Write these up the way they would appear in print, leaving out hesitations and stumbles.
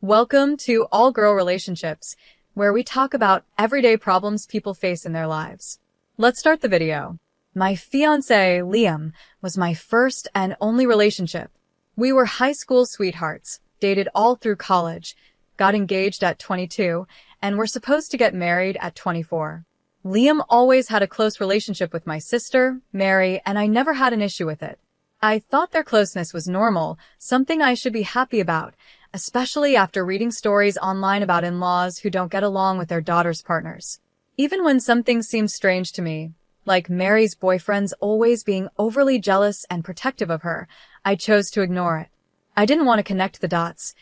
Welcome to All Girl Relationships, where we talk about everyday problems people face in their lives. Let's start the video. My fiancé, Liam, was my first and only relationship. We were high school sweethearts, dated all through college, got engaged at 22, and were supposed to get married at 24. Liam always had a close relationship with my sister, Mary, and I never had an issue with it. I thought their closeness was normal, something I should be happy about, especially after reading stories online about in-laws who don't get along with their daughter's partners. Even when some things seemed strange to me, like Mary's boyfriends always being overly jealous and protective of her, I chose to ignore it. I didn't want to connect the dots,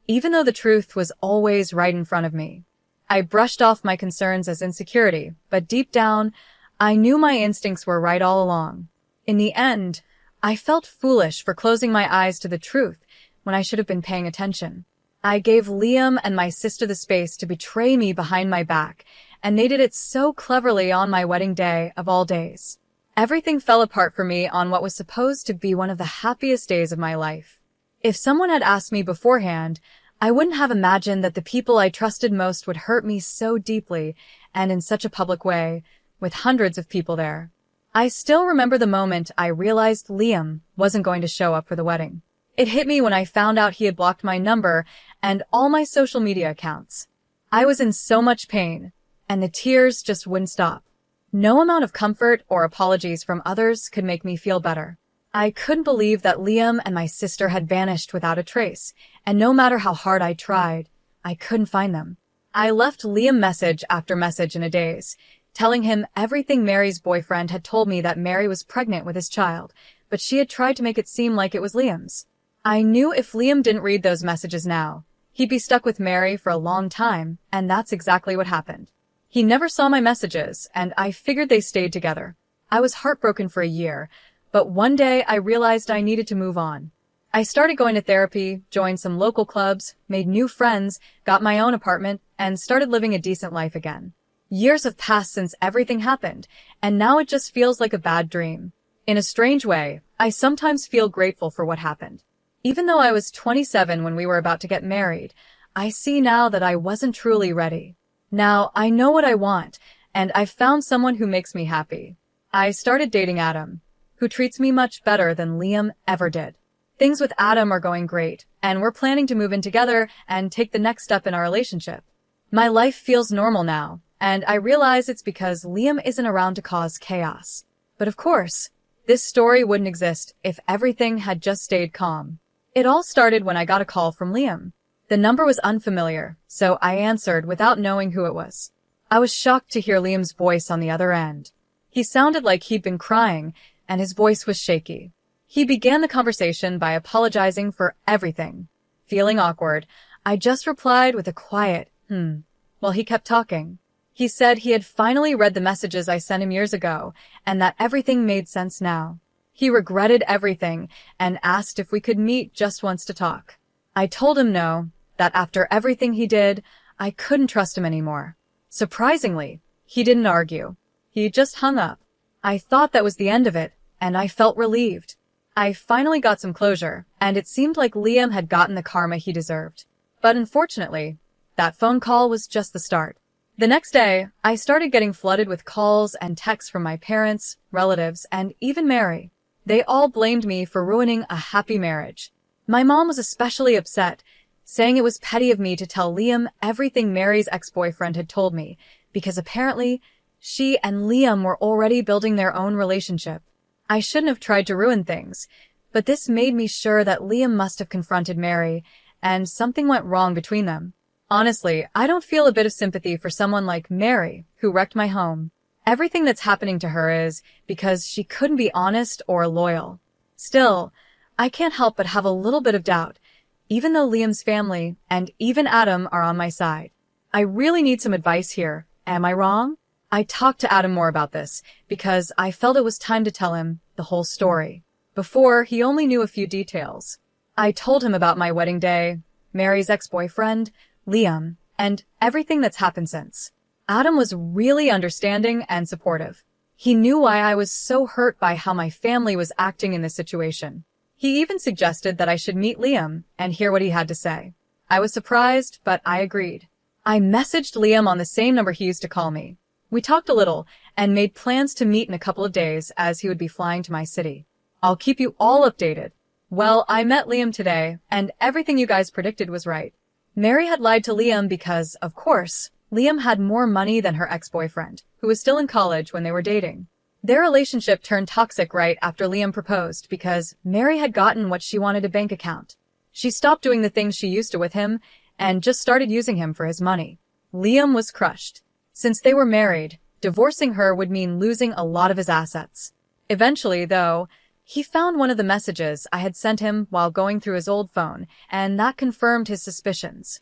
even though the truth was always right in front of me. I brushed off my concerns as insecurity, but deep down, I knew my instincts were right all along. In the end, I felt foolish for closing my eyes to the truth when I should have been paying attention. I gave Liam and my sister the space to betray me behind my back, and they did it so cleverly on my wedding day of all days. Everything fell apart for me on what was supposed to be one of the happiest days of my life. If someone had asked me beforehand, I wouldn't have imagined that the people I trusted most would hurt me so deeply and in such a public way, with hundreds of people there. I still remember the moment I realized Liam wasn't going to show up for the wedding. It hit me when I found out he had blocked my number and all my social media accounts. I was in so much pain, and the tears just wouldn't stop. No amount of comfort or apologies from others could make me feel better. I couldn't believe that Liam and my sister had vanished without a trace, and no matter how hard I tried, I couldn't find them. I left Liam message after message in a daze, telling him everything Mary's boyfriend had told me, that Mary was pregnant with his child, but she had tried to make it seem like it was Liam's. I knew if Liam didn't read those messages now, he'd be stuck with Mary for a long time, and that's exactly what happened. He never saw my messages, and I figured they stayed together. I was heartbroken for a year, but one day I realized I needed to move on. I started going to therapy, joined some local clubs, made new friends, got my own apartment, and started living a decent life again. Years have passed since everything happened, and now it just feels like a bad dream. In a strange way, I sometimes feel grateful for what happened. Even though I was 27 when we were about to get married, I see now that I wasn't truly ready. Now I know what I want, and I've found someone who makes me happy. I started dating Adam, who treats me much better than Liam ever did. Things with Adam are going great, and we're planning to move in together and take the next step in our relationship. My life feels normal now, and I realize it's because Liam isn't around to cause chaos. But of course, this story wouldn't exist if everything had just stayed calm. It all started when I got a call from Liam. The number was unfamiliar, so I answered without knowing who it was. I was shocked to hear Liam's voice on the other end. He sounded like he'd been crying, and his voice was shaky. He began the conversation by apologizing for everything. Feeling awkward, I just replied with a quiet, while he kept talking. He said he had finally read the messages I sent him years ago, and that everything made sense now. He regretted everything and asked if we could meet just once to talk. I told him no, that after everything he did, I couldn't trust him anymore. Surprisingly, he didn't argue. He just hung up. I thought that was the end of it, and I felt relieved. I finally got some closure, and it seemed like Liam had gotten the karma he deserved. But unfortunately, that phone call was just the start. The next day, I started getting flooded with calls and texts from my parents, relatives, and even Mary. They all blamed me for ruining a happy marriage. My mom was especially upset, saying it was petty of me to tell Liam everything Mary's ex-boyfriend had told me, because apparently she and Liam were already building their own relationship. I shouldn't have tried to ruin things, but this made me sure that Liam must have confronted Mary, and something went wrong between them. Honestly, I don't feel a bit of sympathy for someone like Mary, who wrecked my home. Everything that's happening to her is because she couldn't be honest or loyal. Still, I can't help but have a little bit of doubt, even though Liam's family and even Adam are on my side. I really need some advice here. Am I wrong? I talked to Adam more about this because I felt it was time to tell him the whole story. Before, he only knew a few details. I told him about my wedding day, Mary's ex-boyfriend, Liam, and everything that's happened since. Adam was really understanding and supportive. He knew why I was so hurt by how my family was acting in this situation. He even suggested that I should meet Liam and hear what he had to say. I was surprised, but I agreed. I messaged Liam on the same number he used to call me. We talked a little and made plans to meet in a couple of days as he would be flying to my city. I'll keep you all updated. Well, I met Liam today, and everything you guys predicted was right. Mary had lied to Liam because, of course, Liam had more money than her ex-boyfriend, who was still in college when they were dating. Their relationship turned toxic right after Liam proposed because Mary had gotten what she wanted, a bank account. She stopped doing the things she used to with him and just started using him for his money. Liam was crushed. Since they were married, divorcing her would mean losing a lot of his assets. Eventually, though, he found one of the messages I had sent him while going through his old phone, and that confirmed his suspicions.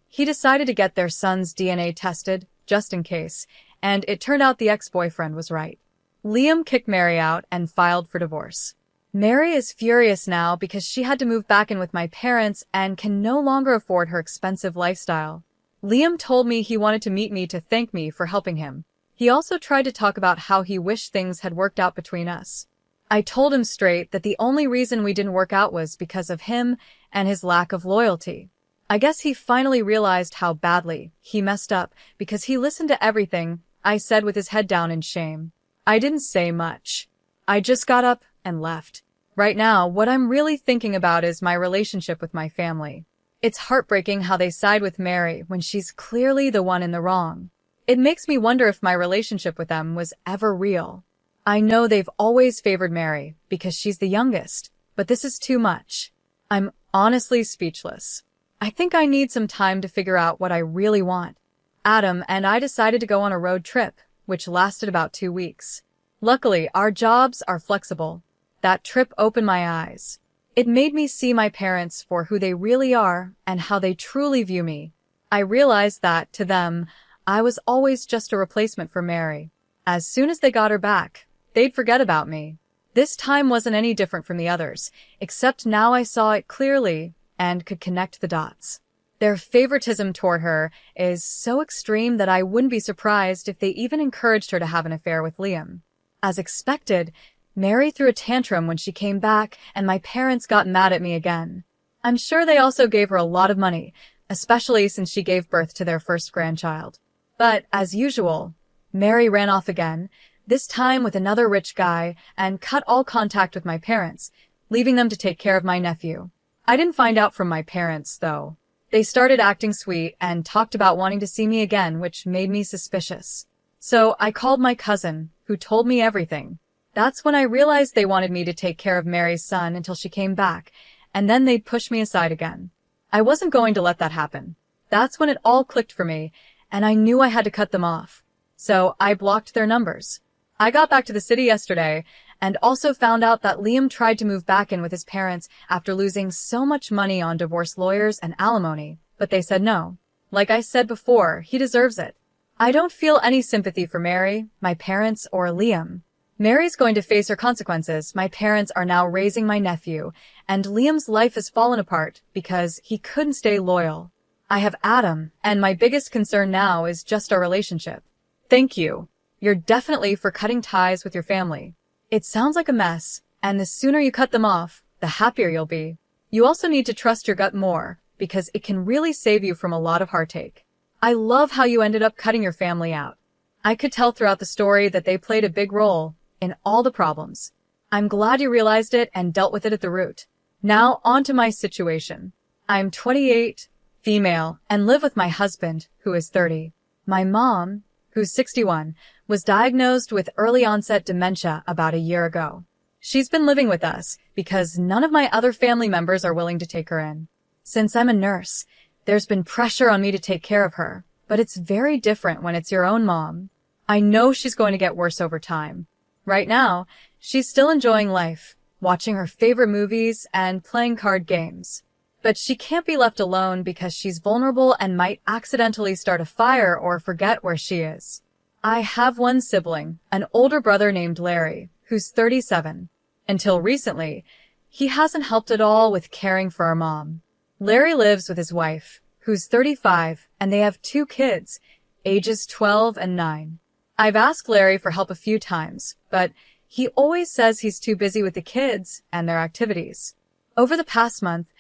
He decided to get their son's DNA tested, just in case, and it turned out the ex-boyfriend was right. Liam kicked Mary out and filed for divorce. Mary is furious now because she had to move back in with my parents and can no longer afford her expensive lifestyle. Liam told me he wanted to meet me to thank me for helping him. He also tried to talk about how he wished things had worked out between us. I told him straight that the only reason we didn't work out was because of him and his lack of loyalty. I guess he finally realized how badly he messed up because he listened to everything I said with his head down in shame. I didn't say much. I just got up and left. Right now, what I'm really thinking about is my relationship with my family. It's heartbreaking how they side with Mary when she's clearly the one in the wrong. It makes me wonder if my relationship with them was ever real. I know they've always favored Mary because she's the youngest, but this is too much. I'm honestly speechless. I think I need some time to figure out what I really want. Adam and I decided to go on a road trip, which lasted about 2 weeks. Luckily, our jobs are flexible. That trip opened my eyes. It made me see my parents for who they really are and how they truly view me. I realized that, to them, I was always just a replacement for Mary. As soon as they got her back, they'd forget about me. This time wasn't any different from the others, except now I saw it clearly and could connect the dots. Their favoritism toward her is so extreme that I wouldn't be surprised if they even encouraged her to have an affair with Liam. As expected, Mary threw a tantrum when she came back, and my parents got mad at me again. I'm sure they also gave her a lot of money, especially since she gave birth to their first grandchild. But, as usual, Mary ran off again, this time with another rich guy, and cut all contact with my parents, leaving them to take care of my nephew. I didn't find out from my parents, though. They started acting sweet and talked about wanting to see me again, which made me suspicious. So I called my cousin, who told me everything. That's when I realized they wanted me to take care of Mary's son until she came back, and then they'd push me aside again. I wasn't going to let that happen. That's when it all clicked for me, and I knew I had to cut them off. So I blocked their numbers. I got back to the city yesterday and also found out that Liam tried to move back in with his parents after losing so much money on divorce lawyers and alimony, but they said no. Like I said before, he deserves it. I don't feel any sympathy for Mary, my parents, or Liam. Mary's going to face her consequences. My parents are now raising my nephew, and Liam's life has fallen apart because he couldn't stay loyal. I have Adam, and my biggest concern now is just our relationship. Thank you. You're definitely for cutting ties with your family. It sounds like a mess, and the sooner you cut them off, the happier you'll be. You also need to trust your gut more, because it can really save you from a lot of heartache. I love how you ended up cutting your family out. I could tell throughout the story that they played a big role in all the problems. I'm glad you realized it and dealt with it at the root. Now on to my situation. I'm 28, female, and live with my husband, who is 30. My mom, who's 61, was diagnosed with early-onset dementia about a year ago. She's been living with us because none of my other family members are willing to take her in. Since I'm a nurse, there's been pressure on me to take care of her, but it's very different when it's your own mom. I know she's going to get worse over time. Right now, she's still enjoying life, watching her favorite movies and playing card games. But she can't be left alone because she's vulnerable and might accidentally start a fire or forget where she is. I have one sibling, an older brother named Larry, who's 37. Until recently, he hasn't helped at all with caring for our mom. Larry lives with his wife, who's 35, and they have 2 kids, ages 12 and 9. I've asked Larry for help a few times, but he always says he's too busy with the kids and their activities. Over the past month,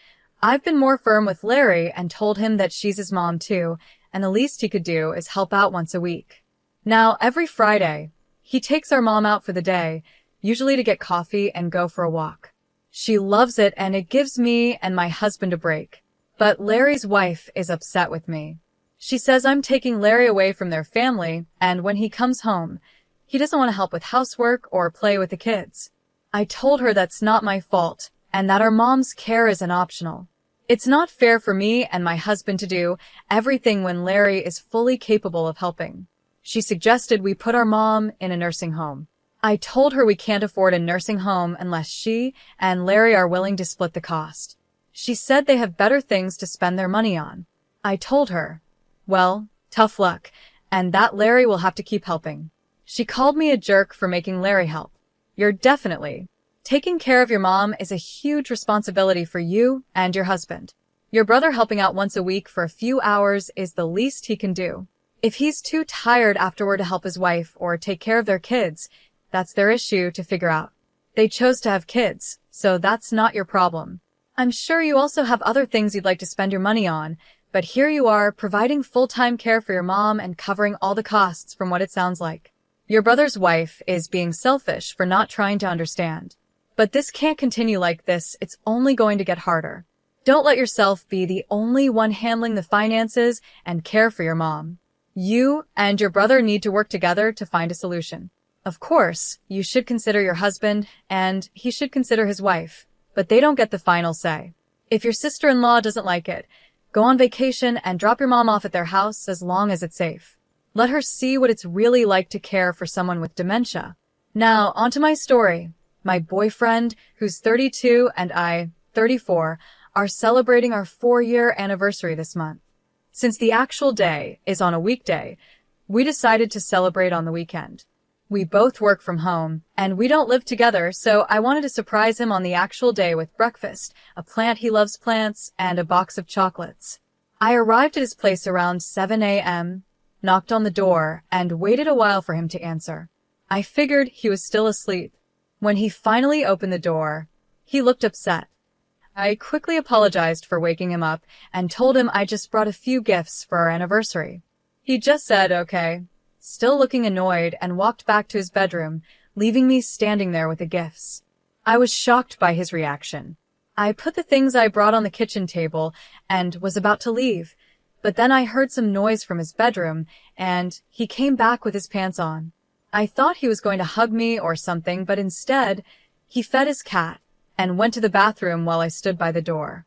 I've been more firm with Larry and told him that she's his mom too, and the least he could do is help out once a week. Now, every Friday, he takes our mom out for the day, usually to get coffee and go for a walk. She loves it and it gives me and my husband a break. But Larry's wife is upset with me. She says I'm taking Larry away from their family, and when he comes home, he doesn't want to help with housework or play with the kids. I told her that's not my fault, and that our mom's care isn't optional. It's not fair for me and my husband to do everything when Larry is fully capable of helping. She suggested we put our mom in a nursing home. I told her we can't afford a nursing home unless she and Larry are willing to split the cost. She said they have better things to spend their money on. I told her, well, tough luck, and that Larry will have to keep helping. She called me a jerk for making Larry help. You're definitely. Taking care of your mom is a huge responsibility for you and your husband. Your brother helping out once a week for a few hours is the least he can do. If he's too tired afterward to help his wife or take care of their kids, that's their issue to figure out. They chose to have kids, so that's not your problem. I'm sure you also have other things you'd like to spend your money on, but here you are providing full-time care for your mom and covering all the costs from what it sounds like. Your brother's wife is being selfish for not trying to understand. But this can't continue like this, it's only going to get harder. Don't let yourself be the only one handling the finances and care for your mom. You and your brother need to work together to find a solution. Of course, you should consider your husband, and he should consider his wife, but they don't get the final say. If your sister-in-law doesn't like it, go on vacation and drop your mom off at their house as long as it's safe. Let her see what it's really like to care for someone with dementia. Now, onto my story. My boyfriend, who's 32, and I, 34, are celebrating our 4-year anniversary this month. Since the actual day is on a weekday, we decided to celebrate on the weekend. We both work from home, and we don't live together, so I wanted to surprise him on the actual day with breakfast, a plant he loves plants, and a box of chocolates. I arrived at his place around 7 a.m., knocked on the door, and waited a while for him to answer. I figured he was still asleep. When he finally opened the door, he looked upset. I quickly apologized for waking him up and told him I just brought a few gifts for our anniversary. He just said, okay, still looking annoyed, and walked back to his bedroom, leaving me standing there with the gifts. I was shocked by his reaction. I put the things I brought on the kitchen table and was about to leave, but then I heard some noise from his bedroom, and he came back with his pants on. I thought he was going to hug me or something, but instead, he fed his cat and went to the bathroom while I stood by the door.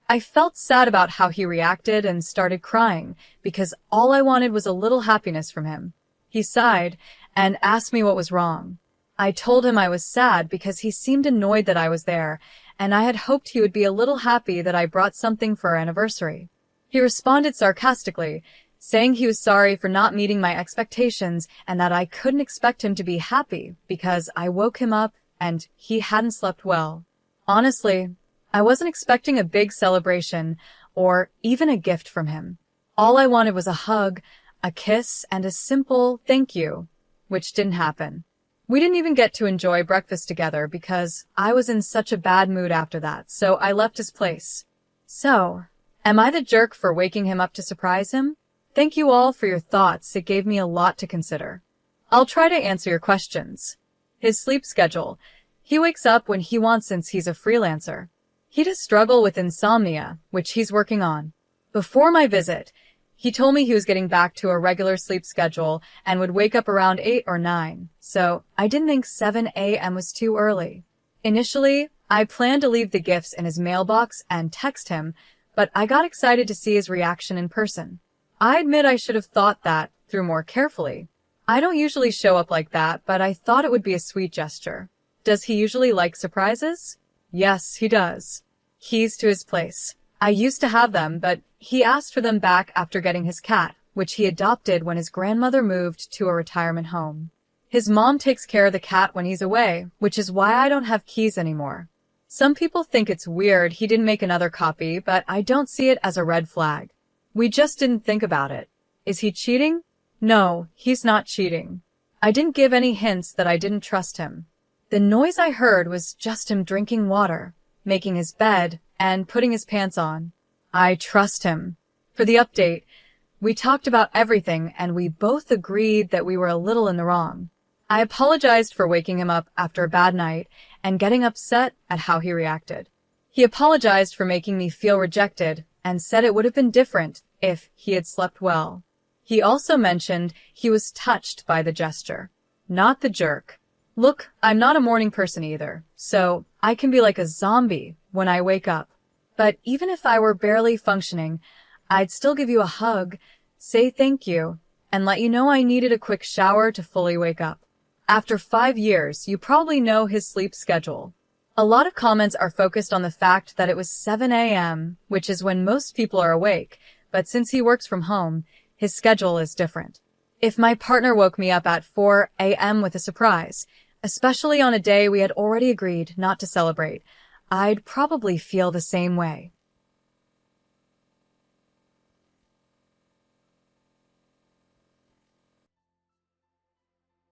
I felt sad about how he reacted and started crying because all I wanted was a little happiness from him. He sighed and asked me what was wrong. I told him I was sad because he seemed annoyed that I was there, and I had hoped he would be a little happy that I brought something for our anniversary. He responded sarcastically, saying he was sorry for not meeting my expectations and that I couldn't expect him to be happy because I woke him up and he hadn't slept well. Honestly, I wasn't expecting a big celebration or even a gift from him. All I wanted was a hug, a kiss, and a simple thank you, which didn't happen. We didn't even get to enjoy breakfast together because I was in such a bad mood after that, so I left his place. So, am I the jerk for waking him up to surprise him? Thank you all for your thoughts. It gave me a lot to consider. I'll try to answer your questions. His sleep schedule. He wakes up when he wants since he's a freelancer. He does struggle with insomnia, which he's working on. Before my visit, he told me he was getting back to a regular sleep schedule and would wake up around 8 or 9, so I didn't think 7 a.m. was too early. Initially, I planned to leave the gifts in his mailbox and text him, but I got excited to see his reaction in person. I admit I should have thought that through more carefully. I don't usually show up like that, but I thought it would be a sweet gesture. Does he usually like surprises? Yes, he does. Keys to his place. I used to have them, but he asked for them back after getting his cat, which he adopted when his grandmother moved to a retirement home. His mom takes care of the cat when he's away, which is why I don't have keys anymore. Some people think it's weird he didn't make another copy, but I don't see it as a red flag. We just didn't think about it. Is he cheating? No, he's not cheating. I didn't give any hints that I didn't trust him. The noise I heard was just him drinking water, making his bed, and putting his pants on. I trust him. For the update, we talked about everything and we both agreed that we were a little in the wrong. I apologized for waking him up after a bad night and getting upset at how he reacted. He apologized for making me feel rejected and said it would have been different if he had slept well. He also mentioned he was touched by the gesture, not the jerk. Look, I'm not a morning person either, so I can be like a zombie when I wake up. But even if I were barely functioning, I'd still give you a hug, say thank you, and let you know I needed a quick shower to fully wake up. After 5 years, you probably know his sleep schedule. A lot of comments are focused on the fact that it was 7 a.m., which is when most people are awake, but since he works from home, his schedule is different. If my partner woke me up at 4 a.m. with a surprise, especially on a day we had already agreed not to celebrate, I'd probably feel the same way.